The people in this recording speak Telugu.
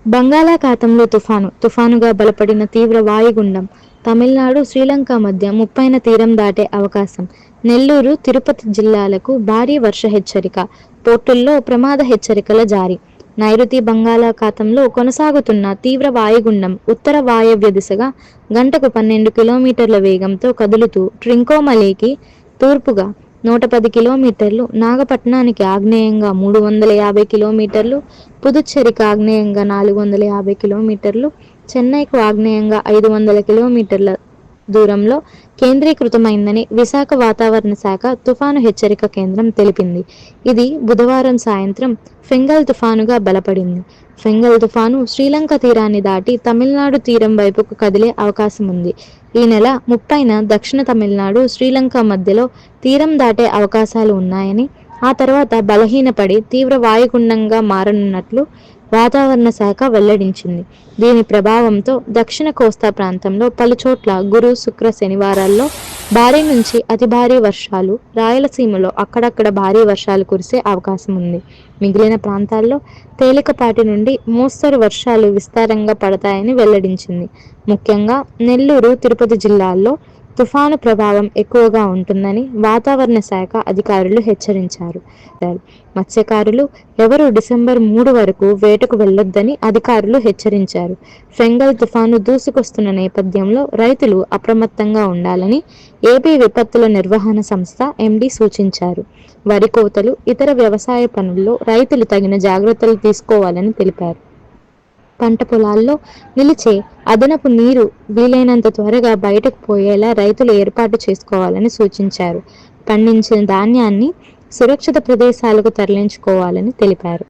బంగాళాఖాతంలో తుఫానుగా బలపడిన తీవ్ర వాయుగుండం తమిళనాడు, శ్రీలంక మధ్య 30న తీరం దాటే అవకాశం. నెల్లూరు, తిరుపతి జిల్లాలకు భారీ వర్ష హెచ్చరిక. పోర్టుల్లో ప్రమాద హెచ్చరికల జారీ. నైరుతి బంగాళాఖాతంలో కొనసాగుతున్న తీవ్ర వాయుగుండం ఉత్తర వాయవ్య దిశగా గంటకు 12 కిలోమీటర్ల వేగంతో కదులుతూ ట్రింకోమలీకి తూర్పుగా 110 కిలోమీటర్లు, నాగపట్నానికి ఆగ్నేయంగా 350 కిలోమీటర్లు, పుదుచ్చేరికి ఆగ్నేయంగా 450 కిలోమీటర్లు, చెన్నైకు ఆగ్నేయంగా 500 కిలోమీటర్ల దూరంలో కేంద్రీకృతమైందని విశాఖ వాతావరణ శాఖ తుఫాను హెచ్చరిక కేంద్రం తెలిపింది. ఇది బుధవారం సాయంత్రం ఫెంగల్ తుఫానుగా బలపడింది. ఫెంగల్ తుఫాను శ్రీలంక తీరాన్ని దాటి తమిళనాడు తీరం వైపుకు కదిలే అవకాశం ఉంది. ఈ నెల 30న దక్షిణ తమిళనాడు, శ్రీలంక మధ్యలో తీరం దాటే అవకాశాలు ఉన్నాయని, ఆ తర్వాత బలహీనపడి తీవ్ర వాయుగుండంగా మారనున్నట్లు వాతావరణ శాఖ వెల్లడించింది. దీని ప్రభావంతో దక్షిణ కోస్తా ప్రాంతంలో పలుచోట్ల గురు, శుక్ర, శనివారాల్లో భారీ నుంచి అతి భారీ వర్షాలు, రాయలసీమలో అక్కడక్కడ భారీ వర్షాలు కురిసే అవకాశం ఉంది. మిగిలిన ప్రాంతాల్లో తేలికపాటి నుండి మోస్తరు వర్షాలు విస్తారంగా పడతాయని వెల్లడించింది. ముఖ్యంగా నెల్లూరు, తిరుపతి జిల్లాల్లో తుఫాను ప్రభావం ఎక్కువగా ఉంటుందని వాతావరణ శాఖ అధికారులు హెచ్చరించారు. మత్స్యకారులు ఎవరూ డిసెంబర్ 3 వరకు వేటకు వెళ్లొద్దని అధికారులు హెచ్చరించారు. ఫెంగల్ తుఫాను దూసుకొస్తున్న నేపథ్యంలో రైతులు అప్రమత్తంగా ఉండాలని ఏపీ విపత్తుల నిర్వహణ సంస్థ ఎండీ సూచించారు. వరి కోతలు, ఇతర వ్యవసాయ పనుల్లో రైతులు తగిన జాగ్రత్తలు తీసుకోవాలని తెలిపారు. పంట పొలాల్లో నిలిచే అదనపు నీరు వీలైనంత త్వరగా బయటకు పోయేలా రైతులు ఏర్పాటు చేసుకోవాలని సూచించారు. పండించిన ధాన్యాన్ని సురక్షిత ప్రదేశాలకు తరలించుకోవాలని తెలిపారు.